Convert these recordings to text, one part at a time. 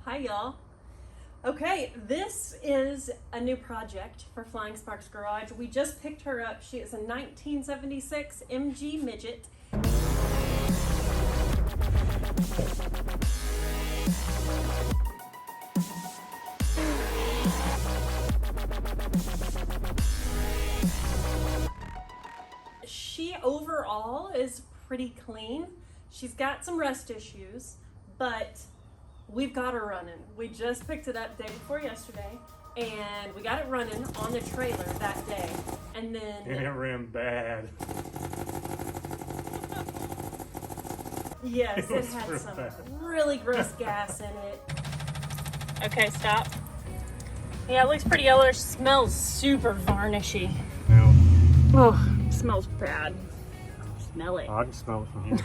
Hi y'all. Okay, this is a new project for Flying Sparks Garage. We just picked her up. She is a 1976 MG Midget. She overall is pretty clean. She's got some rust issues, but we've got her running. We just picked it up day before yesterday, and we got it running on the trailer that day. And then And it ran bad. yes, it had real some bad. really gross gas in it. Okay, stop. Yeah, it looks pretty yellowish. Smells super varnishy. Now, Oh, smells bad. Smell it. I can smell it from here.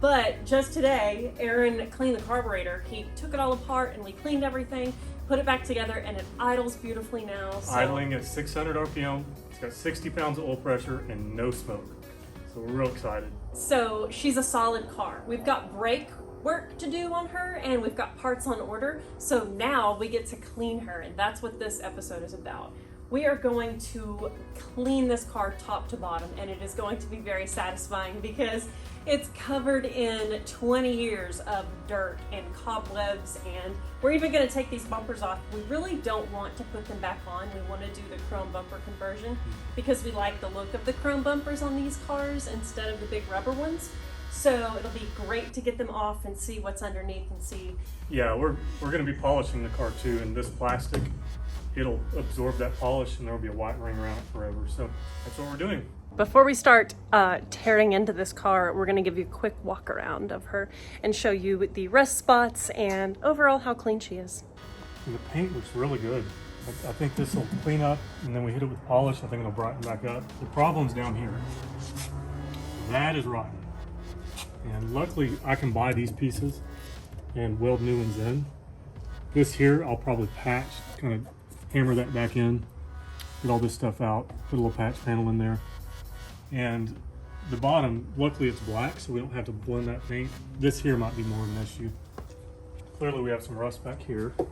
But just today, Aaron cleaned the carburetor. He took it all apart and we cleaned everything, put it back together, and it idles beautifully now. So, Idling at 600 RPM. It's got 60 pounds of oil pressure and no smoke. So we're real excited. so she's a solid car. We've got brake work to do on her and we've got parts on order. So now we get to clean her, and that's what this episode is about. We are going to clean this car top to bottom, and it is going to be very satisfying because it's covered in 20 years of dirt and cobwebs, and we're even going to take these bumpers off. We really don't want to put them back on. We want to do the chrome bumper conversion because we like the look of the chrome bumpers on these cars instead of the big rubber ones. So it'll be great to get them off and see what's underneath and see. Yeah, we're going to be polishing the car too, and this plastic, it'll absorb that polish and there'll be a white ring around it forever. So that's what we're doing. Before we start tearing into this car, we're going to give you a quick walk around of her and show you the rust spots and overall how clean she is. And the paint looks really good. I think this will clean up, and then we hit it with polish. I think it'll brighten back up. The problem's down here. That is rotten. And luckily I can buy these pieces and weld new ones in. This here I'll probably patch, kind of hammer that back in, get all this stuff out, put a little patch panel in there. And the bottom, luckily it's black, so we don't have to blend that paint. This here might be more of an issue. Clearly we have some rust back here, so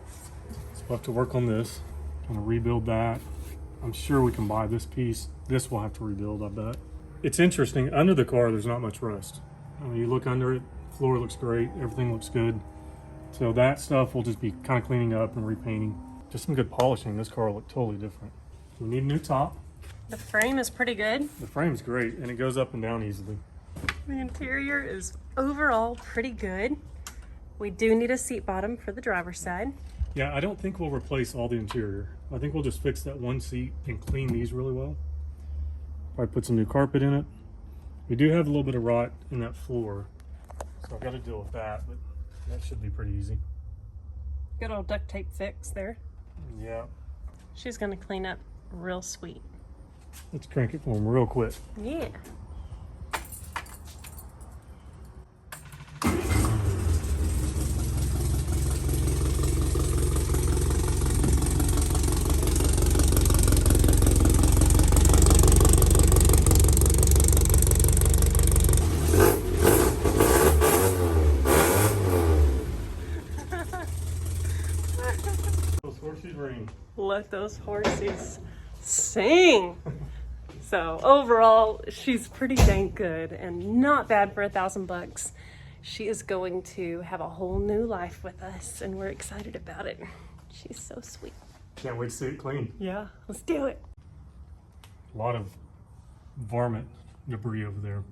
we'll have to work on this. I'm gonna rebuild that. I'm sure we can buy this piece. This we'll have to rebuild, I bet. It's interesting, under the car there's not much rust. I mean, you look under it, floor looks great, everything looks good. So that stuff will just be kind of cleaning up and repainting. Just some good polishing. This car will look totally different. We need a new top. The frame is pretty good. The frame's great, and it goes up and down easily. The interior is overall pretty good. We do need a seat bottom for the driver's side. Yeah, I don't think we'll replace all the interior. I think we'll just fix that one seat and clean these really well. Probably put some new carpet in it. We do have a little bit of rot in that floor, so I've got to deal with that, but that should be pretty easy. Good old duct tape fix there. Yeah. She's gonna clean up real sweet. Let's crank it for them real quick. Yeah. Those horses ring. Let those horses sing. So overall, she's pretty dang good and not bad for $1,000. She is going to have a whole new life with us, and we're excited about it. She's so sweet. Can't wait to see it clean. Yeah, let's do it. A lot of varmint debris over there.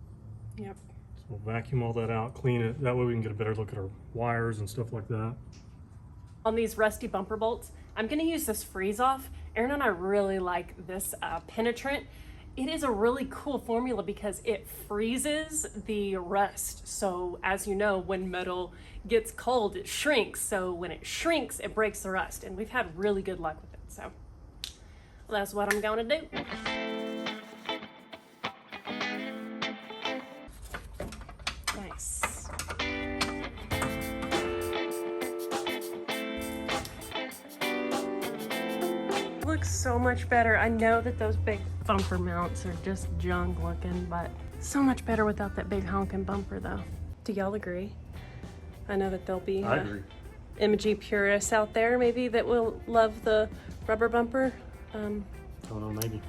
Yep. So we'll vacuum all that out, clean it. That way we can get a better look at our wires and stuff like that. On these rusty bumper bolts, I'm gonna use this freeze off. Aaron and I really like this penetrant. It is a really cool formula because it freezes the rust. So as you know, when metal gets cold, it shrinks. So when it shrinks, it breaks the rust. And we've had really good luck with it. So that's what I'm gonna do. Nice. Looks so much better. I know that those big bumper mounts are just junk looking, but so much better without that big honking bumper though. Do y'all agree? I know that they'll be I agree. MG purists out there maybe that will love the rubber bumper. I don't know, maybe.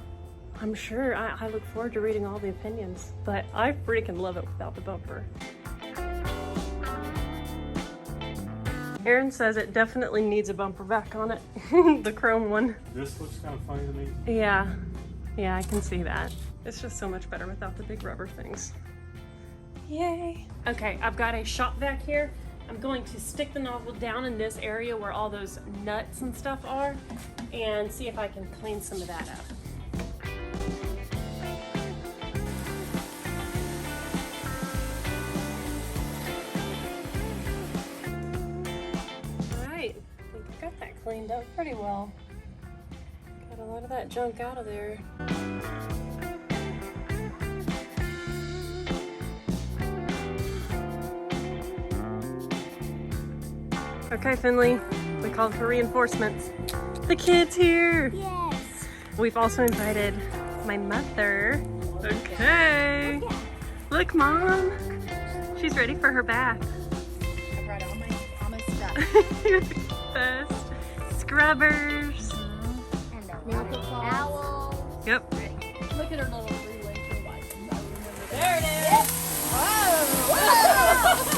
I'm sure. I look forward to reading all the opinions, but I freaking love it without the bumper. Aaron says it definitely needs a bumper back on it, the chrome one. This looks kind of funny to me. Yeah, I can see that. It's just so much better without the big rubber things. Yay. Okay, I've got a shop vac here. I'm going to stick the nozzle down in this area where all those nuts and stuff are and see if I can clean some of that up. Alright, I think I got that cleaned up pretty well. Got a lot of that junk out of there. Okay, Finley, we called for reinforcements. The kid's here! Yes! We've also invited my mother. Okay! Look, Mom! She's ready for her bath. I brought all my stuff. You're the best. Scrubbers. And a nail towel. Yep. Look at her little three-way wipe. There it is! Whoa!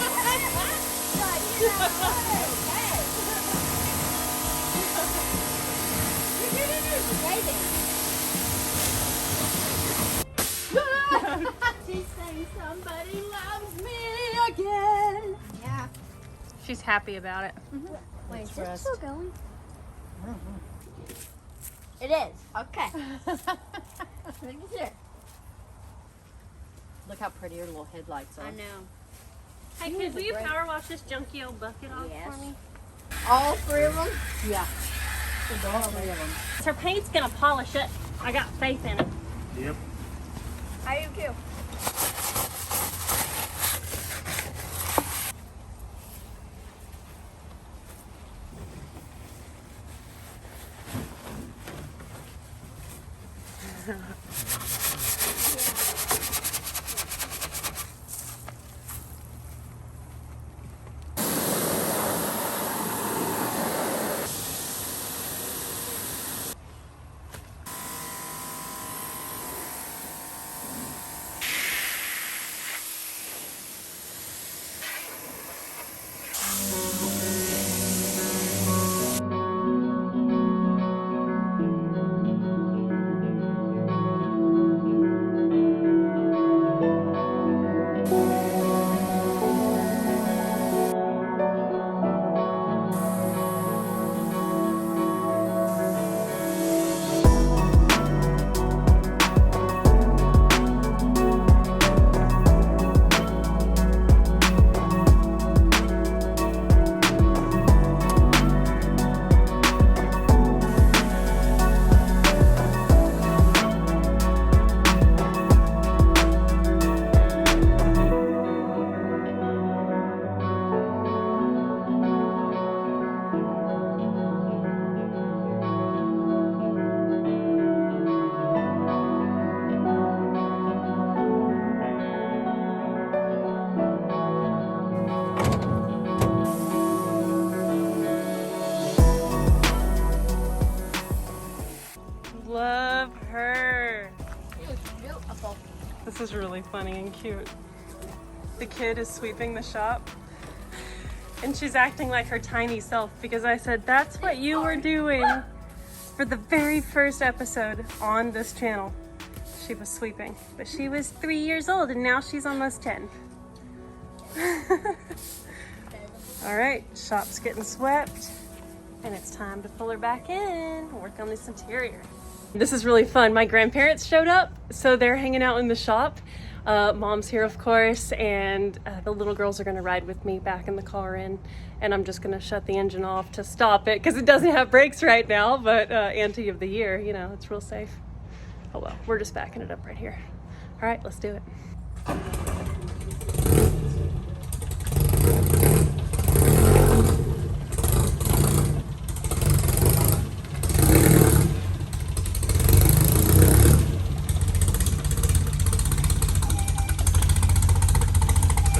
She's saying somebody loves me again. Yeah. She's happy about it. Wait, is it still going? It is. Okay. Let me see. Look how pretty your little headlights are. I know. Hey, kid, will you power wash this junky old bucket off Yes. for me? All three of them? Yeah. All three of them. Her paint's gonna polish it. I got faith in it. Yep. I do too. Love her. It was beautiful. This is really funny and cute. The kid is sweeping the shop and she's acting like her tiny self because I said, that's what you were doing for the very first episode on this channel. She was sweeping, but she was 3 years old and now she's almost 10. All right, shop's getting swept and it's time to pull her back in, work on this interior. This is really fun. My grandparents showed up, so they're hanging out in the shop. Mom's here, of course, and the little girls are gonna ride with me back in the car and I'm just gonna shut the engine off to stop it because it doesn't have brakes right now, but Auntie of the Year, you know, it's real safe. Oh well, we're just backing it up right here. All right, let's do it.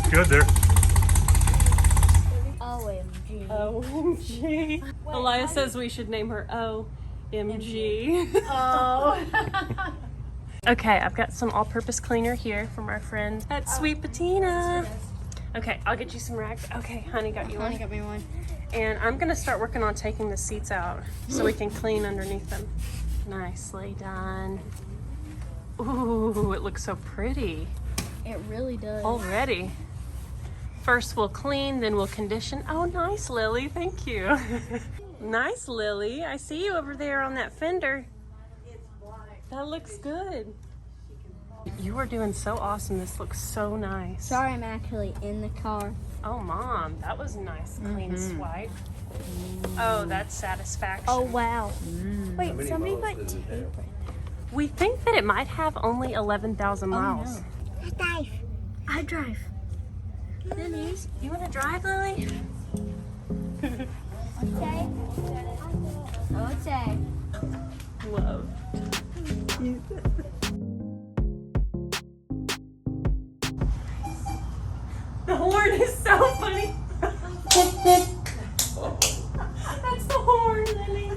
Good there. OMG. Oh OMG. Elias says we should name her OMG. Oh. Okay, I've got some all-purpose cleaner here from our friend at Sweet Patina. Okay, I'll get you some rags. Okay, honey got you one. Honey got me one. And I'm gonna start working on taking the seats out so we can clean underneath them. Nicely done. Ooh, it looks so pretty It really does. already. First we'll clean, then we'll condition. Oh, nice, Lily, thank you. Nice, Lily. I see you over there on that fender. That looks good. You are doing so awesome. This looks so nice. Sorry, I'm actually in the car. Oh, Mom, that was a nice, clean swipe. Oh, that's satisfaction. Oh, wow. Wait, somebody put tape right there. We think that it might have only 11,000 miles. I drive. I drive. Lily's, you want to drive, Lily? Okay. Okay. Love. The horn is so funny. That's the horn, Lily.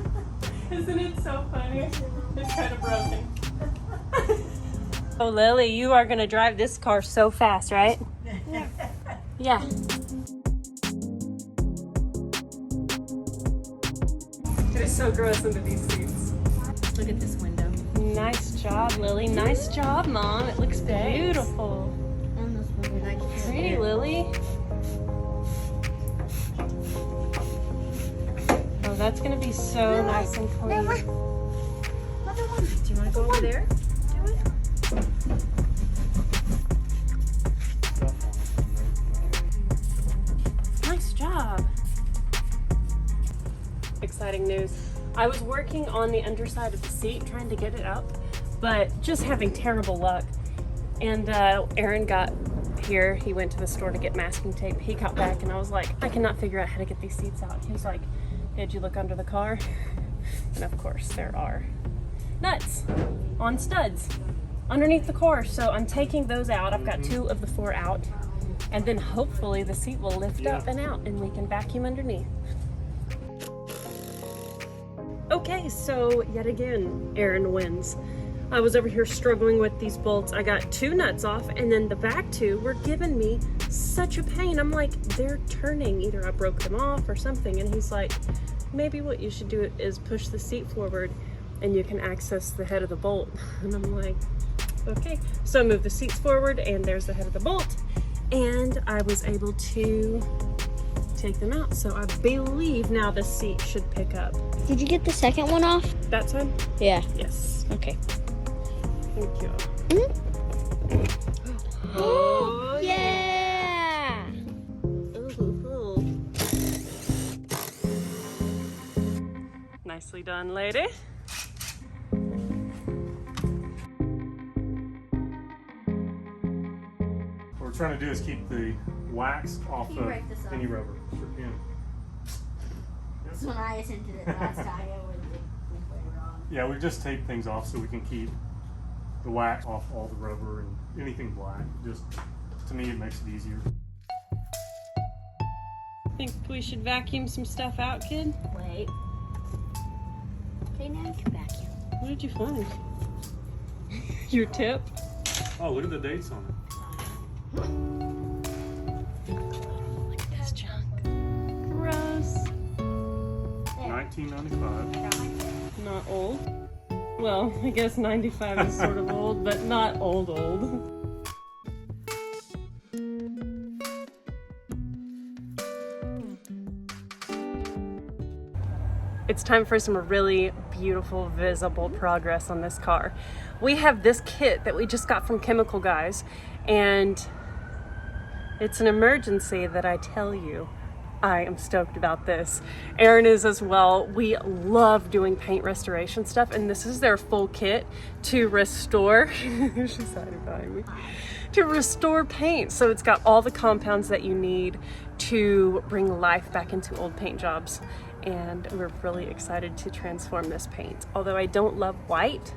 Isn't it so funny? It's kind of broken. Oh, Lily, you are going to drive this car so fast, right? Yeah. It is so gross under these seats. Look at this window. Nice job, Lily. Nice job, Mom. It looks beautiful. And this one. Pretty, Lily. Oh, that's gonna be so nice and clean. Do you want to go over there? Nice job. Exciting news. I was working on the underside of the seat trying to get it up, but just having terrible luck. And Aaron got here. He went to the store to get masking tape. He got back and I was like, I cannot figure out how to get these seats out. He was like, did you look under the car? And of course there are nuts on studs underneath the car. So I'm taking those out. I've got 2 of the 4 out. And then hopefully the seat will lift up and out and we can vacuum underneath. Okay, so yet again, Aaron wins. I was over here struggling with these bolts. I got 2 nuts off and then the back 2 were giving me such a pain. I'm like, they're turning. Either I broke them off or something. And he's like, maybe what you should do is push the seat forward and you can access the head of the bolt. And I'm like, okay. So I moved the seats forward and there's the head of the bolt. And I was able to take them out. So I believe now the seat should pick up. Did you get the second one off? That time? Yeah. Yes. Okay. Thank you. Oh, yeah! Ooh. Nicely done, lady. What we're trying to do is keep the wax off Can you of break this up? any rubber. Sure can. That's when I attempted it last time. It was completely wrong. Yeah, we just tape things off so we can keep the wax off all the rubber and anything black. Just, to me, it makes it easier. Think we should vacuum some stuff out, kid? Wait. Okay, now you can vacuum. What did you find? Your tip? Oh, look at the dates on it. Look at this junk. Gross. 1995. Not old. Well, I guess 95 is sort of old, but not old. It's time for some really beautiful, visible progress on this car. We have this kit that we just got from Chemical Guys, and it's an emergency that I tell you. I am stoked about this. Aaron is as well. We love doing paint restoration stuff, and this is their full kit to restore. She's hiding behind me. To restore paint. So it's got all the compounds that you need to bring life back into old paint jobs. And we're really excited to transform this paint. Although I don't love white,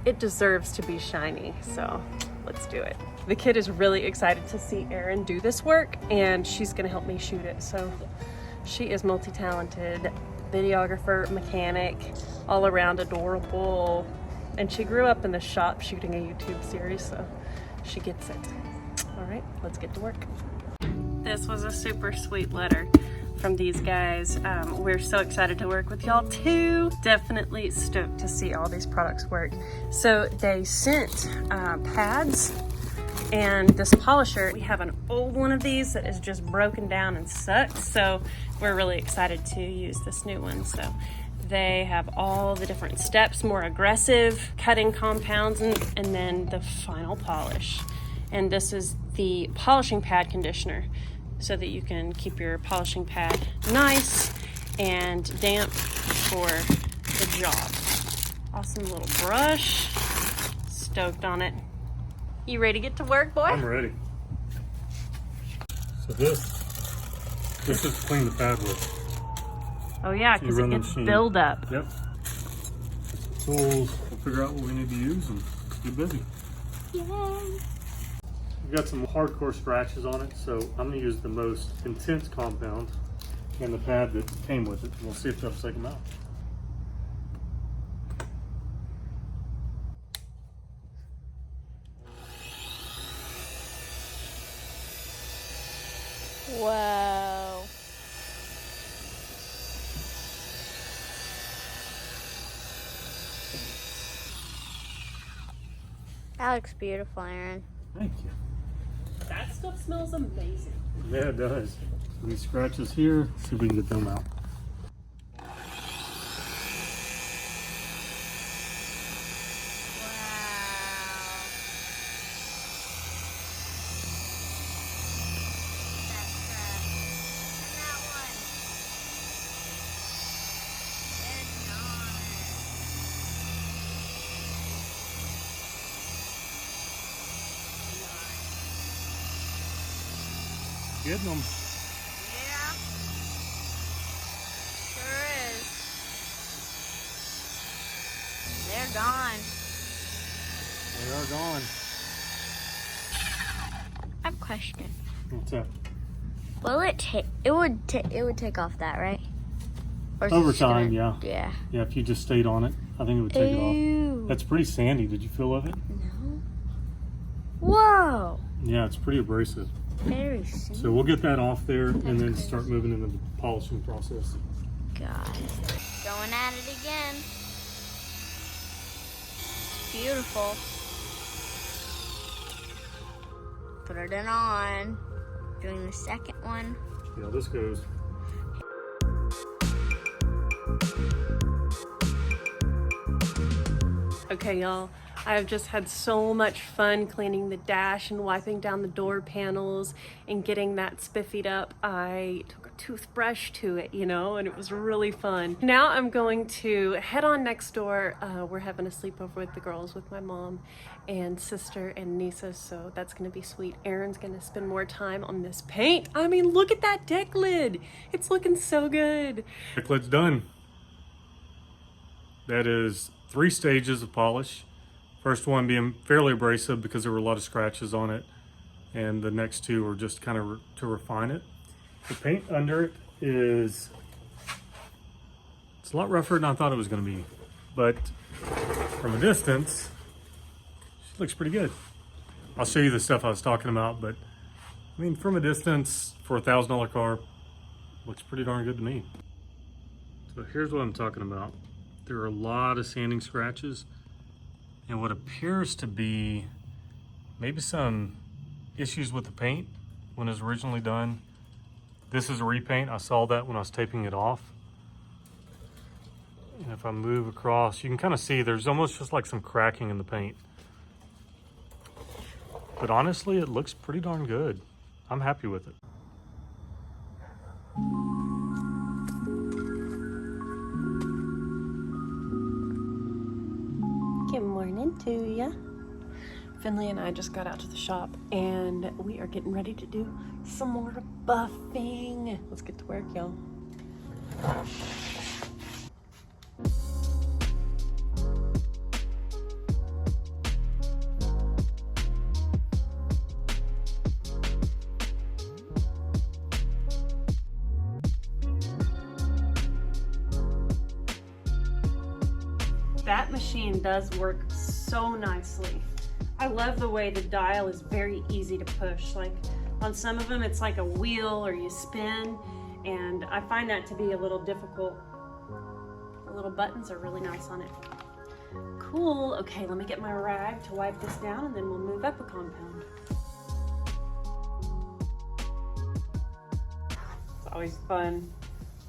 it deserves to be shiny. So let's do it. The kid is really excited to see Erin do this work, and she's gonna help me shoot it. So She is multi-talented, videographer, mechanic, all around adorable. And she grew up in the shop shooting a YouTube series, so she gets it. All right, let's get to work. This was a super sweet letter from these guys. We're so excited to work with y'all too. Definitely stoked to see all these products work. So they sent pads and this polisher. We have an old one of these that is just broken down and sucks. So we're really excited to use this new one. So they have all the different steps, more aggressive cutting compounds, and then the final polish. And this is the polishing pad conditioner, so that you can keep your polishing pad nice and damp for the job. Awesome little brush. Stoked on it. You ready to get to work, boy? I'm ready. So this is to clean the pad with. Oh yeah, because it gets buildup. Yep. Some tools. We'll figure out what we need to use and get busy. Yay! We've got some hardcore scratches on it, so I'm going to use the most intense compound and the pad that came with it. And we'll see if that'll take them out. Whoa. That looks beautiful, Aaron. Thank you. That stuff smells amazing. Yeah, it does. These scratches here, see if we can get them out. Getting them. Yeah. Sure is. They're gone. They are gone. I have a question. What's that? Will it take? It would take off that, right? Or is it Over just gonna- time, yeah. Yeah. Yeah, if you just stayed on it, I think it would take it off. Ew. That's pretty sandy. Did you feel of it? No. Whoa. Yeah, it's pretty abrasive. Very soon. So we'll get that off there and then start moving into the polishing process. God. Going at it again. Beautiful. Put it on. Doing the second one. See how this goes. Okay, y'all, I've just had so much fun cleaning the dash and wiping down the door panels and getting that spiffied up. I took a toothbrush to it, you know, and it was really fun. Now I'm going to head on next door. We're having a sleepover with the girls, with my mom and sister and nieces, so that's gonna be sweet. Aaron's gonna spend more time on this paint. I mean, look at that deck lid. It's looking so good. Deck lid's done. That is 3 stages of polish. First one being fairly abrasive because there were a lot of scratches on it, and the next 2 were just kind of to refine it. The paint under it it's a lot rougher than I thought it was going to be, but from a distance, she looks pretty good. I'll show you the stuff I was talking about, but I mean, from a distance for a $1,000 car, looks pretty darn good to me. So here's what I'm talking about. There are a lot of sanding scratches and what appears to be maybe some issues with the paint when it was originally done. This is a repaint. I saw that when I was taping it off. And if I move across, you can kind of see there's almost just like some cracking in the paint. But honestly, it looks pretty darn good. I'm happy with it. Good morning to ya. Finley and I just got out to the shop and we are getting ready to do some more buffing. Let's get to work, y'all. that machine does work so nicely. I love the way the dial is very easy to push. Like on some of them, it's like a wheel or you spin, and I find that to be a little difficult. The little buttons are really nice on it. Cool. Okay, let me get my rag to wipe this down and then we'll move up a compound. It's always fun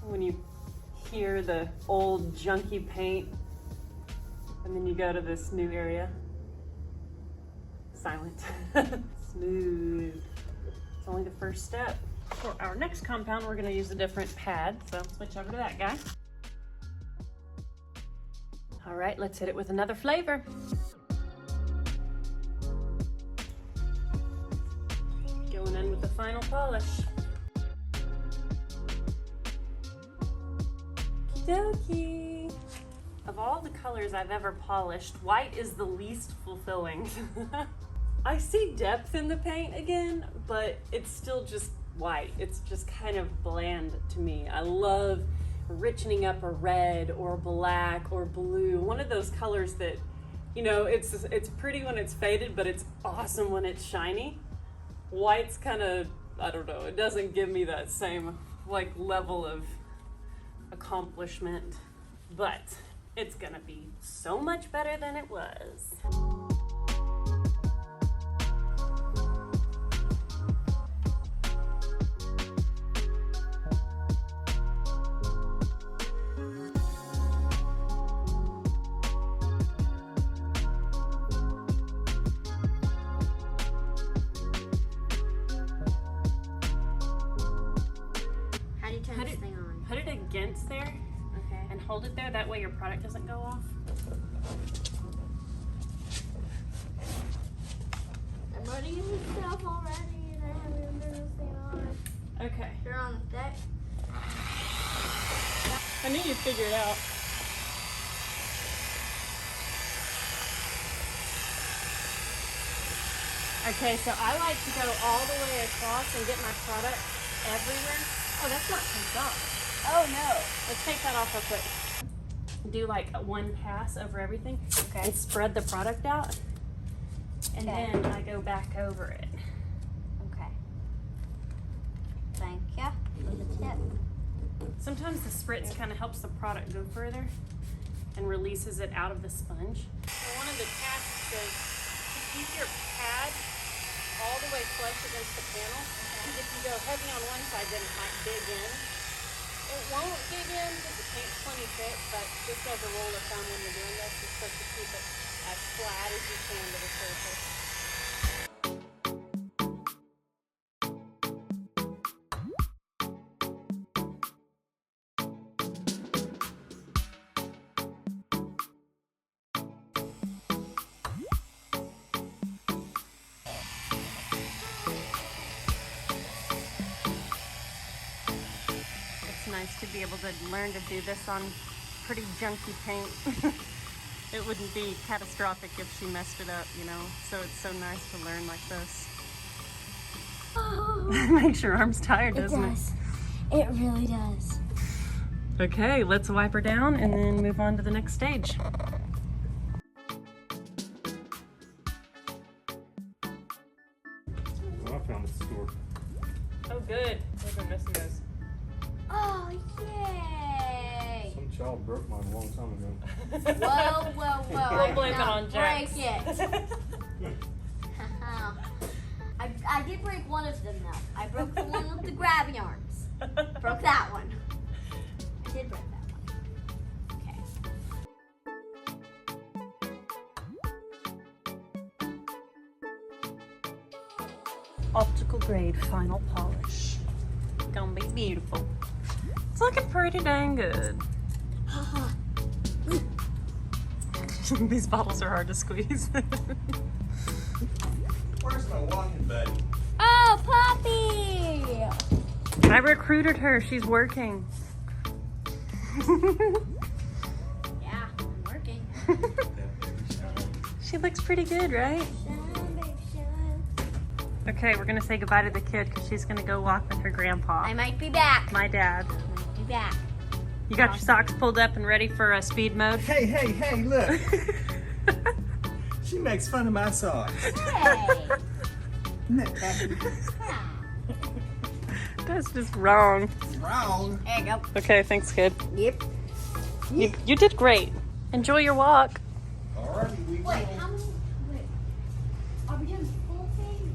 when you hear the old junky paint and then you go to this new area. Silent. Smooth. It's only the first step. For our next compound, we're going to use a different pad, so switch over to that guy. All right, let's hit it with another flavor. Going in with the final polish. Okey-dokey. Of all the colors I've ever polished, white is the least fulfilling. I see depth in the paint again, but it's still just white. It's just kind of bland to me. I love richening up a red or black or blue, one of those colors that, you know, it's pretty when it's faded, but it's awesome when it's shiny. White's kind of, I don't know, it doesn't give me that same like level of accomplishment, but it's gonna be so much better than it was. Put it against there, okay, and hold it there. That way your product doesn't go off. I'm running into stuff already, and I haven't been this thing on. Okay. You're on the deck. I knew you'd figure it out. Okay, so I like to go all the way across and get my product everywhere. Oh, that's not taped off. Oh no. Let's take that off real quick. Do like one pass over everything. Okay. And spread the product out. And then I go back over it. Okay. Thank you for the tip. Sometimes the spritz kind of helps the product go further and releases it out of the sponge. So one of the tasks is to keep your pad all the way flush against the panel. Because if you go heavy on one side, then it might dig in. It won't dig in because the paint's plenty thick, but just as a rule of thumb when you're doing this, you're supposed to keep it as flat as you can to the surface. Nice to be able to learn to do this on pretty junky paint. It wouldn't be catastrophic if she messed it up, you know, so it's so nice to learn like this. Makes your arms tired, doesn't it? It really does. Okay, let's wipe her down and then move on to the next stage. Well, I found the store. Oh good, we've been missing those. Oh, yay! Some child broke mine a long time ago. Whoa, whoa, whoa. We'll blame it on Jax. Break it. I did break one of them though. I broke the one with the grabby arms. Broke that one. I did break that one. Okay. Optical grade final polish. Gonna be beautiful. It's looking pretty dang good. These bottles are hard to squeeze. Where's my walking buddy? Oh, Poppy! I recruited her. She's working. Yeah, I'm working. She looks pretty good, right? Shine, baby, shine. Okay, we're gonna say goodbye to the kid because she's gonna go walk with her grandpa. I might be back. My dad. Might be back. You got your socks pulled up and ready for speed mode? Hey, hey, hey, look. She makes fun of my socks. Hey. Isn't that happy? That's just wrong. Wrong. There you go. Okay, thanks, kid. Yep. You did great. Enjoy your walk. Alrighty, we will. Wait, how many? Wait. Are we doing the full thing?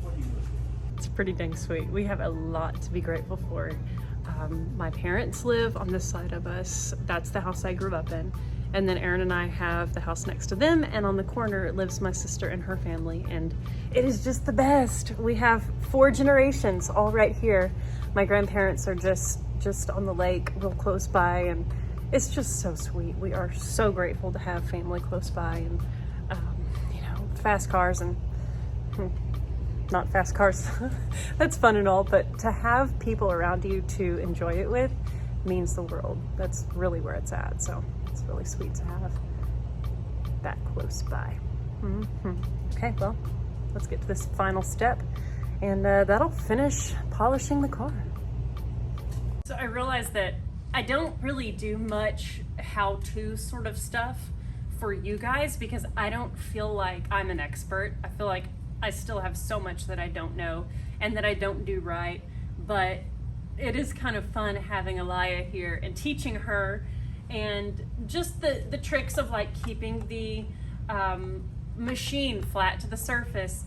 What do you look It's pretty dang sweet. We have a lot to be grateful for. My parents live on this side of us. That's the house I grew up in. And then Aaron and I have the house next to them, and on the corner lives my sister and her family, and it is just the best. We have 4 generations all right here. My grandparents are just on the lake real close by, and it's just so sweet. We are so grateful to have family close by, and you know, fast cars and not fast cars. That's fun and all, but to have people around you to enjoy it with means the world. That's really where it's at. So it's really sweet to have that close by. Okay, well, let's get to this final step, and that'll finish polishing the car. So I realized that I don't really do much how-to sort of stuff for you guys because I don't feel like I'm an expert. I feel like I still have so much that I don't know and that I don't do right, but it is kind of fun having Aliyah here and teaching her, and just the tricks of like keeping the machine flat to the surface,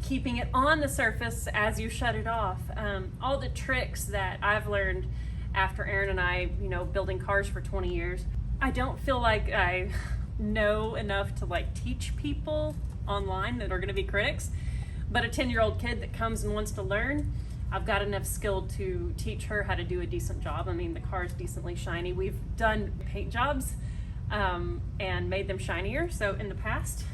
keeping it on the surface as you shut it off, all the tricks that I've learned after Aaron and I, you know, building cars for 20 years. I don't feel like I know enough to like teach people online that are going to be critics, but a 10-year-old kid that comes and wants to learn, I've got enough skill to teach her how to do a decent job. I mean, the car is decently shiny. We've done paint jobs and made them shinier. So in the past,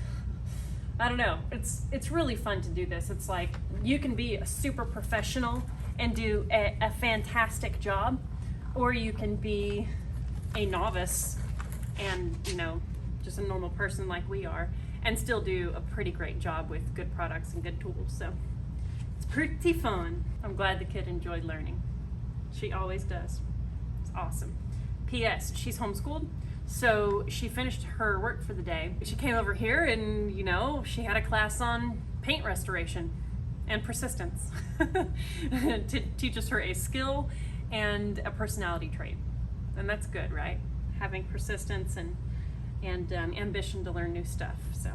I don't know, it's really fun to do this. It's like you can be a super professional and do a fantastic job, or you can be a novice and, you know, just a normal person like we are, and still do a pretty great job with good products and good tools. So it's pretty fun. I'm glad the kid enjoyed learning. She always does. It's awesome. P.S. She's homeschooled, so she finished her work for the day. She came over here and, you know, she had a class on paint restoration and persistence to teaches her a skill and a personality trait. And that's good, right? Having persistence and ambition to learn new stuff. So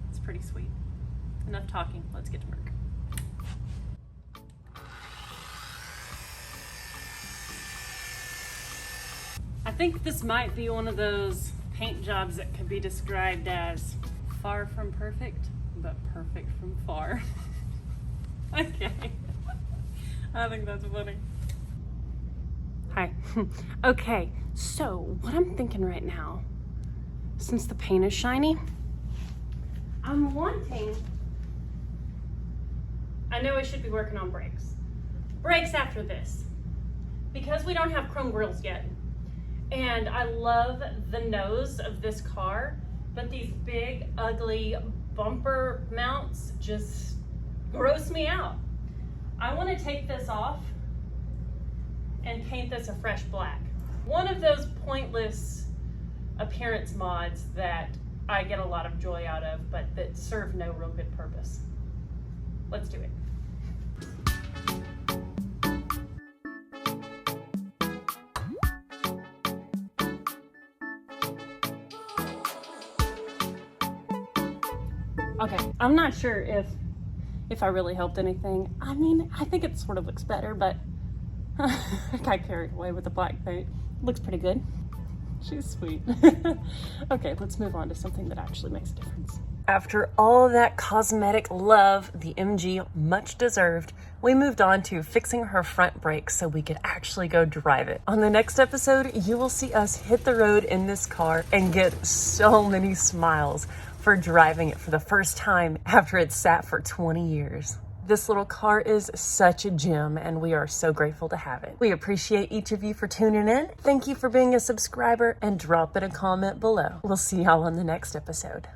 it's pretty sweet. Enough talking, let's get to work. I think this might be one of those paint jobs that could be described as far from perfect, but perfect from far. Okay. I think that's funny. Hi. Okay, so what I'm thinking right now, since the paint is shiny, I'm wanting, I know I should be working on brakes. Brakes after this, because we don't have chrome grills yet. And I love the nose of this car, but these big, ugly bumper mounts just gross me out. I want to take this off and paint this a fresh black. One of those pointless appearance mods that I get a lot of joy out of, but that serve no real good purpose. Let's do it. Okay, I'm not sure if I really helped anything. I mean, I think it sort of looks better, but I got carried away with the black paint. Looks pretty good. She's sweet. Okay, let's move on to something that actually makes a difference. After all that cosmetic love, the MG much deserved, we moved on to fixing her front brakes so we could actually go drive it. On the next episode, you will see us hit the road in this car and get so many smiles for driving it for the first time after it's sat for 20 years. This little car is such a gem, and we are so grateful to have it. We appreciate each of you for tuning in. Thank you for being a subscriber, and drop in a comment below. We'll see y'all on the next episode.